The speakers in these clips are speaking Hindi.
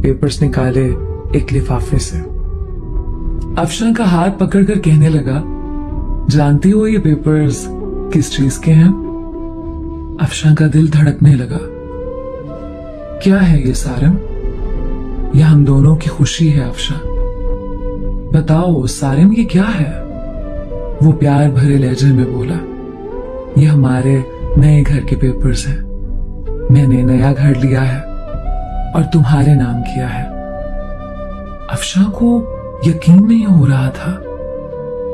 पेपर्स निकाले एक लिफाफे से। अफशा का हाथ पकड़कर कहने लगा, जानती हो ये पेपर्स किस चीज के हैं? अफशा का दिल धड़कने लगा। क्या है ये सारम? ये हम दोनों की खुशी है अफशा। बताओ सारम ये क्या है? वो प्यार भरे लहजे में बोला, ये हमारे नए घर के पेपर्स हैं। मैंने नया घर लिया है और तुम्हारे नाम किया है। अफशा को यकीन नहीं हो रहा था।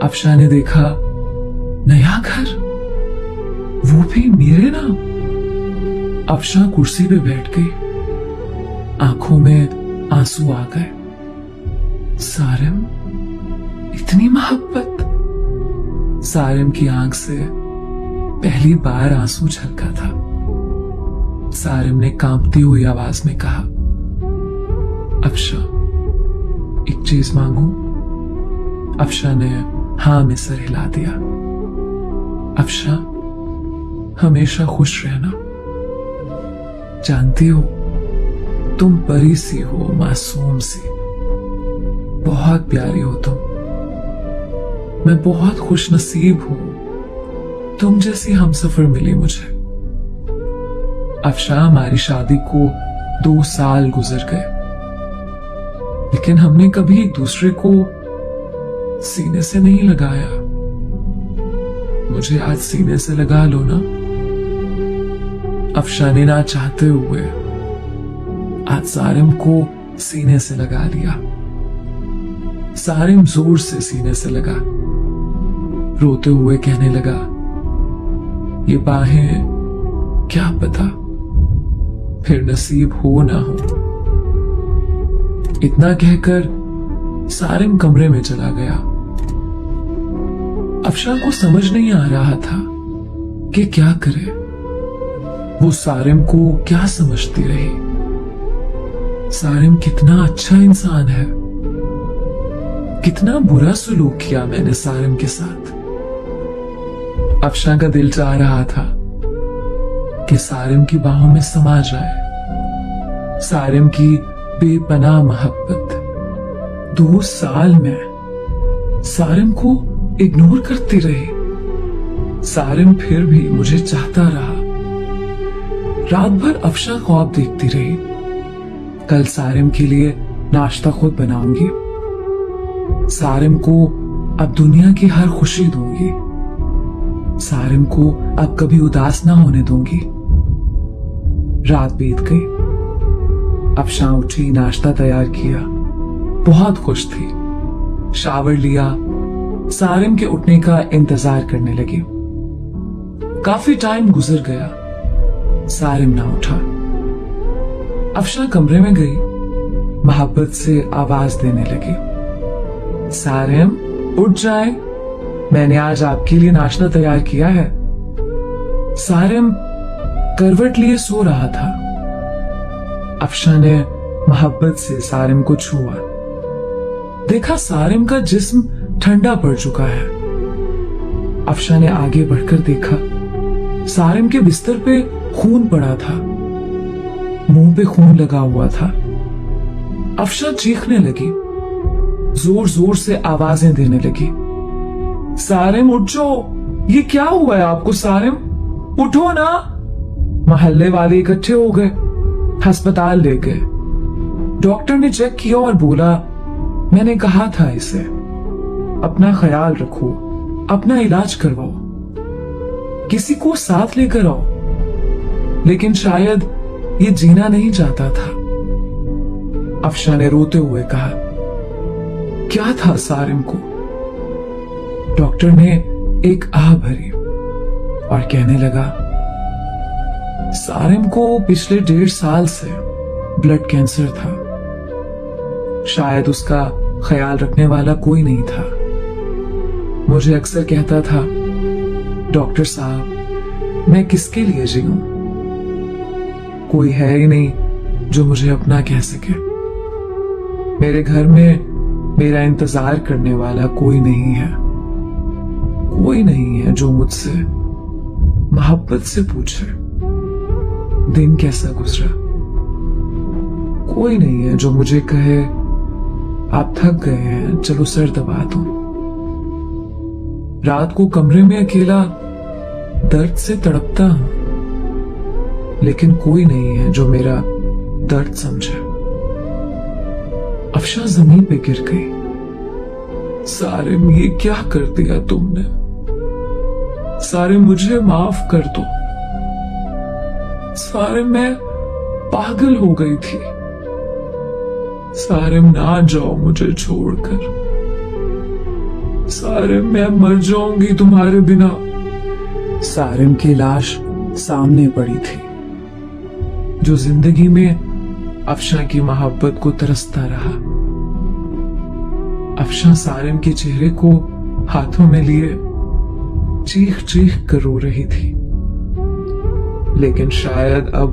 अफशा ने देखा, नया घर, वो भी मेरे नाम। अफशा कुर्सी पे बैठ गई, आंखों में आंसू आ गए। सारम, इतनी मोहब्बत। सारम की आंख से पहली बार आंसू झलका था। सारम ने कांपती हुई आवाज में कहा, अफशा एक चीज मांगू? अफशा ने हां में सर हिला दिया। अफशा, हमेशा खुश रहना। जानती हो तुम परी सी हो, मासूम सी, बहुत प्यारी हो तुम। मैं बहुत खुश नसीब हूं तुम जैसी हमसफर मिली मुझे। अफशा, हमारी शादी को 2 साल गुजर गए, लेकिन हमने कभी एक दूसरे को सीने से नहीं लगाया। मुझे आज सीने से लगा लो ना। अफशा ने ना चाहते हुए आज सारिम को सीने से लगा लिया। सारिम जोर से सीने से लगा, रोते हुए कहने लगा, ये बाहें क्या पता फिर नसीब हो ना हो। इतना कहकर सारिम कमरे में चला गया। अफशा को समझ नहीं आ रहा था कि क्या करे। वो सारिम को क्या समझती रही? सारिम कितना अच्छा इंसान है, कितना बुरा सलूक किया मैंने सारिम के साथ। अफशा का दिल चाह रहा था कि सारिम की बाहों में समा जाए। सारिम की बेपनाह मोहब्बत। 2 साल में सारिम को इग्नोर करती रही। सारिम फिर भी मुझे चाहता रहा। रात भर अफशा ख्वाब देखती रही, कल सारिम के लिए नाश्ता खुद बनाऊंगी। सारिम को अब दुनिया की हर खुशी दूंगी। सारिम को अब कभी उदास ना होने दूंगी। रात बीत गई। अफशा उठी, नाश्ता तैयार किया, बहुत खुश थी। शावर लिया, सारिम के उठने का इंतजार करने लगी। काफी टाइम गुजर गया, सारिम ना उठा। अफशा कमरे में गई, मोहब्बत से आवाज देने लगी, सारिम उठ जाए, मैंने आज आपके लिए नाश्ता तैयार किया है। सारिम करवट लिए सो रहा था। अफशा ने मोहब्बत से सारिम को छुआ। देखा सारिम का जिस्म ठंडा पड़ चुका है। अफशा ने आगे बढ़कर देखा, सारिम के बिस्तर पे खून पड़ा था, मुंह पे खून लगा हुआ था। अफशा चीखने लगी, जोर जोर से आवाजें देने लगी, सारिम उठ जाओ, ये क्या हुआ है आपको? सारिम उठो ना। मोहल्ले वाले इकट्ठे हो गए, अस्पताल ले गए। डॉक्टर ने चेक किया और बोला, मैंने कहा था इसे अपना ख्याल रखो, अपना इलाज करवाओ, किसी को साथ लेकर आओ। लेकिन शायद ये जीना नहीं चाहता था। अफशा ने रोते हुए कहा, क्या था सारिम को? डॉक्टर ने एक आह भरी और कहने लगा, सारिम को पिछले 1.5 साल से ब्लड कैंसर था। शायद उसका ख्याल रखने वाला कोई नहीं था। मुझे अक्सर कहता था, डॉक्टर साहब मैं किसके लिए जीऊं? कोई है ही नहीं जो मुझे अपना कह सके। मेरे घर में मेरा इंतजार करने वाला कोई नहीं है। कोई नहीं है जो मुझसे मोहब्बत से पूछे दिन कैसा गुजरा। कोई नहीं है जो मुझे कहे आप थक गए हैं, चलो सर दबा दो। रात को कमरे में अकेला दर्द से तड़पता हूं, लेकिन कोई नहीं है जो मेरा दर्द समझे। अफशा जमीन पे गिर गई। सारिम, ये क्या कर दिया तुमने? सारिम, मुझे माफ कर दो। सारिम, मैं पागल हो गई थी। सारिम, ना जाओ मुझे छोड़कर। सारिम, मैं मर जाऊंगी तुम्हारे बिना। सारिम की लाश सामने पड़ी थी, जो जिंदगी में अफशा की मोहब्बत को तरसता रहा। अफशा सारिम के चेहरे को हाथों में लिए चीख चीख कर रो रही थी, लेकिन शायद अब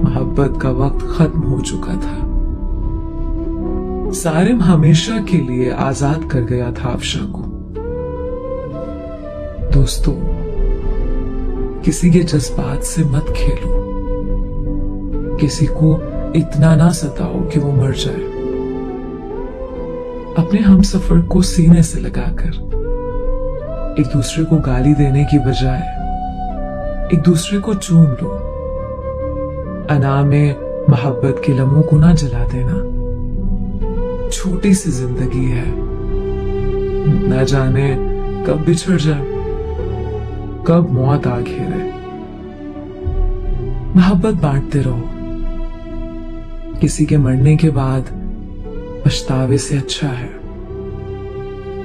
मोहब्बत का वक्त खत्म हो चुका था। सारिम हमेशा के लिए आजाद कर गया था अफशा को। दोस्तों, किसी के जज्बात से मत खेलो, किसी को इतना ना सताओ कि वो मर जाए। अपने हमसफर को सीने से लगाकर एक दूसरे को गाली देने की बजाय एक दूसरे को चूम लो। अना में मोहब्बत के लम्हों को ना जला देना। छोटी सी जिंदगी है, न जाने कब बिछड़ जाए, कब मौत आ घेरे। मोहब्बत बांटते रहो। किसी के मरने के बाद पछतावे से अच्छा है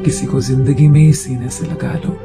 किसी को जिंदगी में ही सीने से लगा लो।